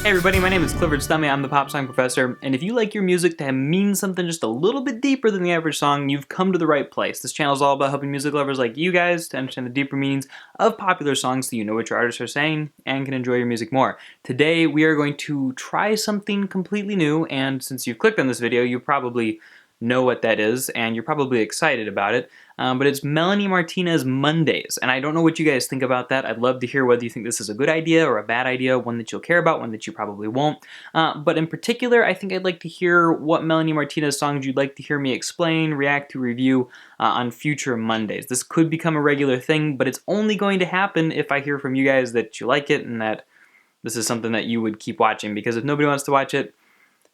Hey everybody, my name is Clifford Stummy, I'm the Pop Song Professor, and if you like your music to mean something just a little bit deeper than the average song, you've come to the right place. This channel is all about helping music lovers like you guys to understand the deeper meanings of popular songs so you know what your artists are saying and can enjoy your music more. Today we are going to try something completely new, and since you've clicked on this video, you probably know what that is, and you're probably excited about it, but it's Melanie Martinez Mondays, and I don't know what you guys think about that. I'd love to hear whether you think this is a good idea or a bad idea, one that you'll care about, one that you probably won't, but in particular, I think I'd like to hear what Melanie Martinez songs you'd like to hear me explain, react to, review on future Mondays. This could become a regular thing, but it's only going to happen if I hear from you guys that you like it and that this is something that you would keep watching, because if nobody wants to watch it,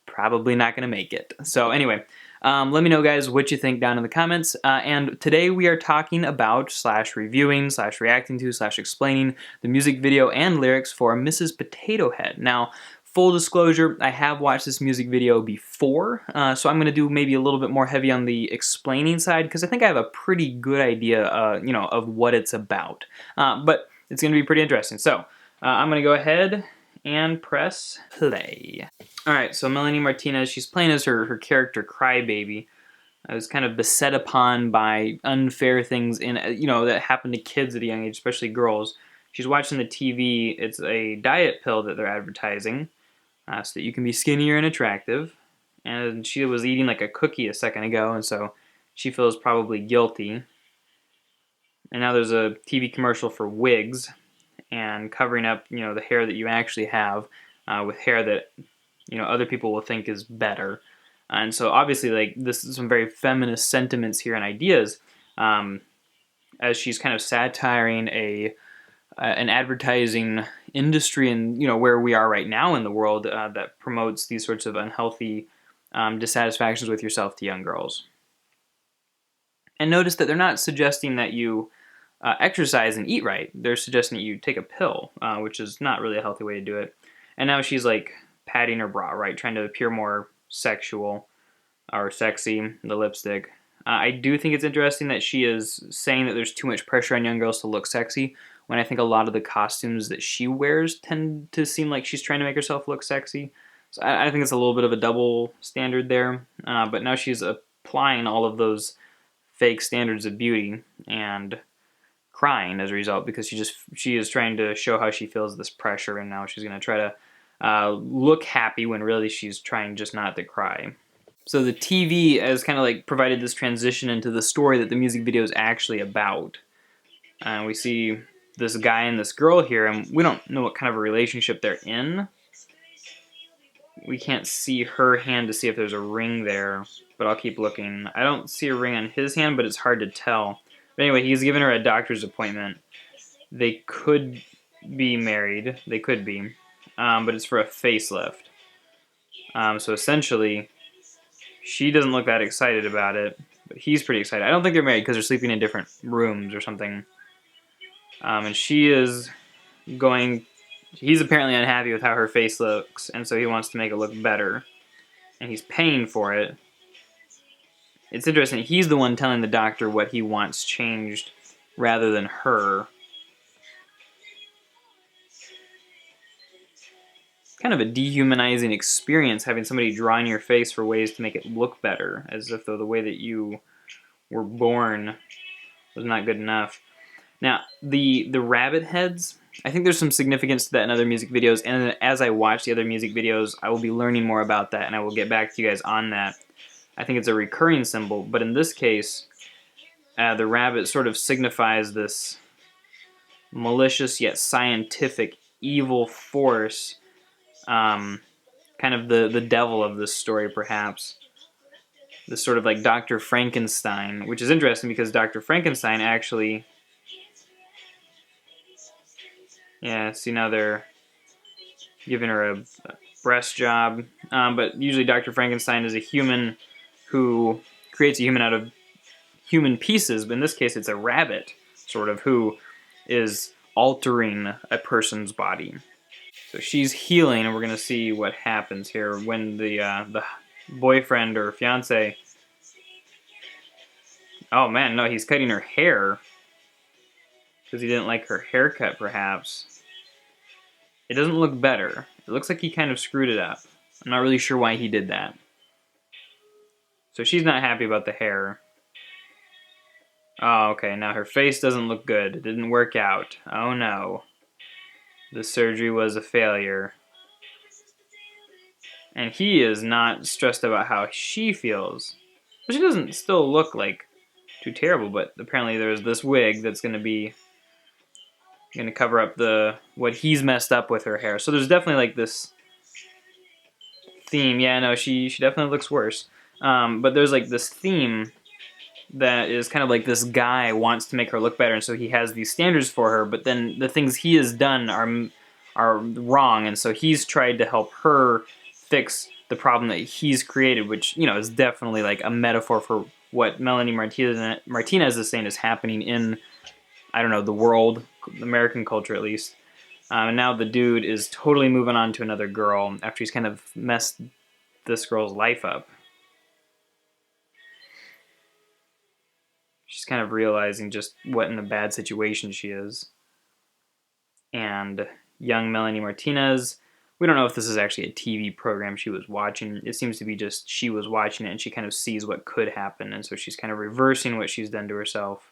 probably not going to make it. So anyway, let me know, guys, what you think down in the comments. And today we are talking about / reviewing / reacting to / explaining the music video and lyrics for Mrs. Potato Head. Now, full disclosure, I have watched this music video before, so I'm going to do maybe a little bit more heavy on the explaining side because I think I have a pretty good idea, of what it's about. But it's going to be pretty interesting. So I'm going to go ahead and press play. Alright, so Melanie Martinez, she's playing as her character Crybaby. I was kind of beset upon by unfair things that happen to kids at a young age, especially girls. She's watching the TV. It's a diet pill that they're advertising so that you can be skinnier and attractive. And she was eating like a cookie a second ago, and so she feels probably guilty. And now there's a TV commercial for wigs and covering up, the hair that you actually have with hair that other people will think is better. And so obviously, like, this is some very feminist sentiments here and ideas, as she's kind of satiring an advertising industry and where we are right now in the world that promotes these sorts of unhealthy dissatisfactions with yourself to young girls. And notice that they're not suggesting that you exercise and eat right. They're suggesting that you take a pill, which is not really a healthy way to do it. And now she's like patting her bra, right? Trying to appear more sexual or sexy, the lipstick. I do think it's interesting that she is saying that there's too much pressure on young girls to look sexy, when I think a lot of the costumes that she wears tend to seem like she's trying to make herself look sexy. So I think it's a little bit of a double standard there. But now she's applying all of those fake standards of beauty and crying as a result, because she is trying to show how she feels this pressure, and now she's going to try to look happy when really she's trying just not to cry. So the TV has kind of like provided this transition into the story that the music video is actually about. We see this guy and this girl here, and we don't know what kind of a relationship they're in. We can't see her hand to see if there's a ring there, but I'll keep looking. I don't see a ring on his hand, but it's hard to tell. But anyway, he's given her a doctor's appointment. They could be married. They could be. But it's for a facelift. So essentially, she doesn't look that excited about it, but he's pretty excited. I don't think they're married because they're sleeping in different rooms or something. And she is going... He's apparently unhappy with how her face looks, and so he wants to make it look better. And he's paying for it. It's interesting, he's the one telling the doctor what he wants changed rather than her. Kind of a dehumanizing experience having somebody draw on your face for ways to make it look better, as if though the way that you were born was not good enough. Now, the rabbit heads, I think there's some significance to that in other music videos, and as I watch the other music videos, I will be learning more about that, and I will get back to you guys on that. I think it's a recurring symbol, but in this case, the rabbit sort of signifies this malicious yet scientific evil force, kind of the devil of this story, perhaps. This sort of like Dr. Frankenstein, which is interesting because Dr. Frankenstein actually... Yeah, see, now they're giving her a breast job, but usually Dr. Frankenstein is a human who creates a human out of human pieces, but in this case it's a rabbit, sort of, who is altering a person's body. So she's healing, and we're going to see what happens here when the boyfriend or fiance... Oh man, no, he's cutting her hair because he didn't like her haircut, perhaps. It doesn't look better. It looks like he kind of screwed it up. I'm not really sure why he did that. So she's not happy about the hair. Oh, okay, now her face doesn't look good. It didn't work out. Oh no. The surgery was a failure. And he is not stressed about how she feels. Well, she doesn't still look like too terrible, but apparently there's this wig that's going to cover up what he's messed up with her hair. So there's definitely like this theme. Yeah, no, she definitely looks worse. But there's like this theme that is kind of like this guy wants to make her look better, and so he has these standards for her, but then the things he has done are wrong, and so he's tried to help her fix the problem that he's created, which, you know, is definitely like a metaphor for what Melanie Martinez is saying is happening in, I don't know, the world, American culture at least. And now the dude is totally moving on to another girl after he's kind of messed this girl's life up. She's kind of realizing just what in a bad situation she is. And young Melanie Martinez, we don't know if this is actually a TV program she was watching. It seems to be just she was watching it and she kind of sees what could happen, and so she's kind of reversing what she's done to herself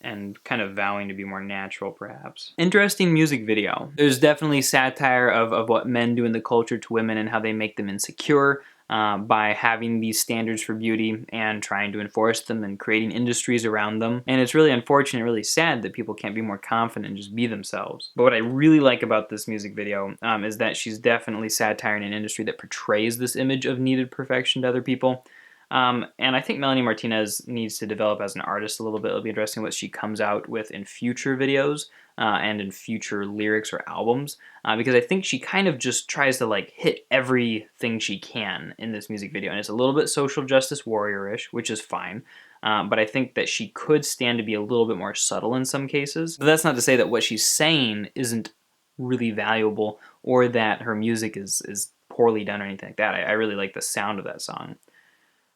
and kind of vowing to be more natural, perhaps. Interesting music video. There's definitely satire of what men do in the culture to women and how they make them insecure by having these standards for beauty and trying to enforce them and creating industries around them. And it's really unfortunate, really sad that people can't be more confident and just be themselves. But what I really like about this music video is that she's definitely satiring an industry that portrays this image of needed perfection to other people. And I think Melanie Martinez needs to develop as an artist a little bit. It'll be interesting what she comes out with in future videos and in future lyrics or albums, because I think she kind of just tries to like hit everything she can in this music video, and it's a little bit social justice warrior-ish, which is fine. But I think that she could stand to be a little bit more subtle in some cases. But that's not to say that what she's saying isn't really valuable or that her music is poorly done or anything like that. I really like the sound of that song.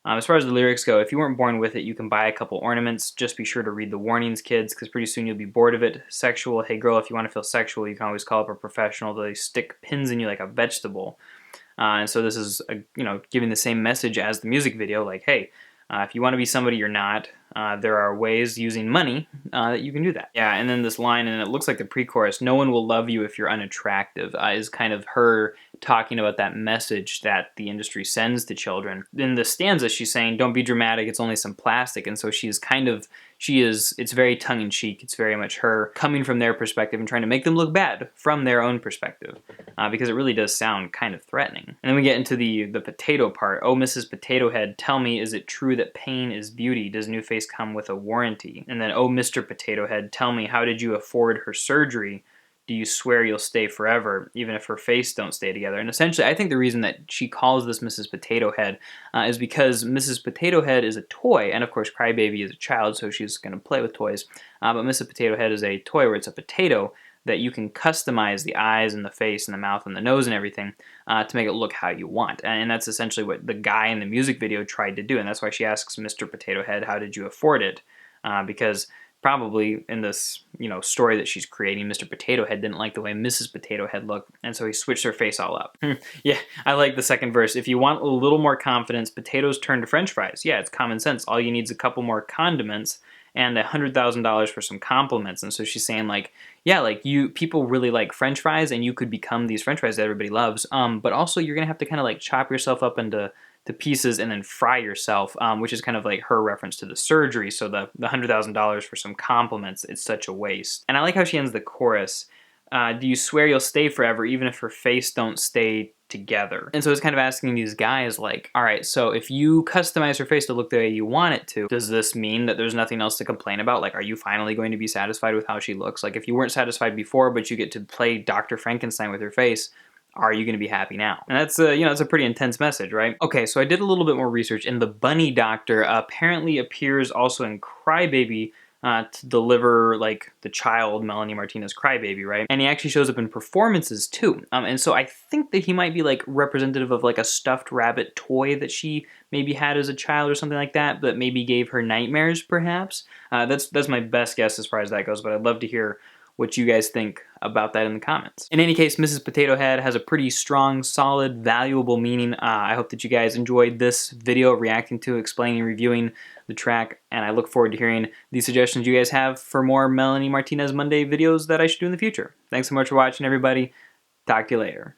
As far as the lyrics go, if you weren't born with it, you can buy a couple ornaments. Just be sure to read the warnings, kids, because pretty soon you'll be bored of it. Sexual, hey girl, if you want to feel sexual, you can always call up a professional. They stick pins in you like a vegetable. And so this is, giving the same message as the music video, like, hey, if you want to be somebody you're not, there are ways using money that you can do that. Yeah, and then this line, and it looks like the pre-chorus, no one will love you if you're unattractive, is kind of her talking about that message that the industry sends to children. In the stanza, she's saying, don't be dramatic, it's only some plastic, and so it's very tongue-in-cheek. It's very much her coming from their perspective and trying to make them look bad from their own perspective, because it really does sound kind of threatening. And then we get into the potato part. Oh, Mrs. Potato Head, tell me, is it true that pain is beauty? Does New Face come with a warranty? And then, oh, Mr. Potato Head, tell me, how did you afford her surgery? Do you swear you'll stay forever, even if her face don't stay together? And essentially, I think the reason that she calls this Mrs. Potato Head is because Mrs. Potato Head is a toy, and of course, Crybaby is a child, so she's going to play with toys. But Mrs. Potato Head is a toy where it's a potato that you can customize the eyes and the face and the mouth and the nose and everything to make it look how you want. And that's essentially what the guy in the music video tried to do, and that's why she asks Mr. Potato Head, how did you afford it? Because probably in this, story that she's creating, Mr. Potato Head didn't like the way Mrs. Potato Head looked, and so he switched her face all up. Yeah, I like the second verse. If you want a little more confidence, potatoes turn to French fries. Yeah, it's common sense. All you need is a couple more condiments and $100,000 for some compliments. And so she's saying, like, yeah, like, people really like French fries, and you could become these French fries that everybody loves. But also you're gonna have to kind of like chop yourself up into pieces and then fry yourself, which is kind of like her reference to the surgery. So the $100,000 for some compliments, it's such a waste. And I like how she ends the chorus. Do you swear you'll stay forever, even if her face don't stay together? And so it's kind of asking these guys, like, all right, so if you customize her face to look the way you want it to, does this mean that there's nothing else to complain about? Like, are you finally going to be satisfied with how she looks? Like, if you weren't satisfied before, but you get to play Dr. Frankenstein with her face, are you going to be happy now? And that's it's a pretty intense message, right? Okay, so I did a little bit more research, and the bunny doctor apparently appears also in Crybaby to deliver, like, the child, Melanie Martinez Crybaby, right? And he actually shows up in performances, too. And so I think that he might be, like, representative of, like, a stuffed rabbit toy that she maybe had as a child or something like that, but maybe gave her nightmares, perhaps. That's my best guess as far as that goes, but I'd love to hear what you guys think about that in the comments. In any case, Mrs. Potato Head has a pretty strong, solid, valuable meaning. I hope that you guys enjoyed this video reacting to, explaining, reviewing the track, and I look forward to hearing the suggestions you guys have for more Melanie Martinez Monday videos that I should do in the future. Thanks so much for watching, everybody. Talk to you later.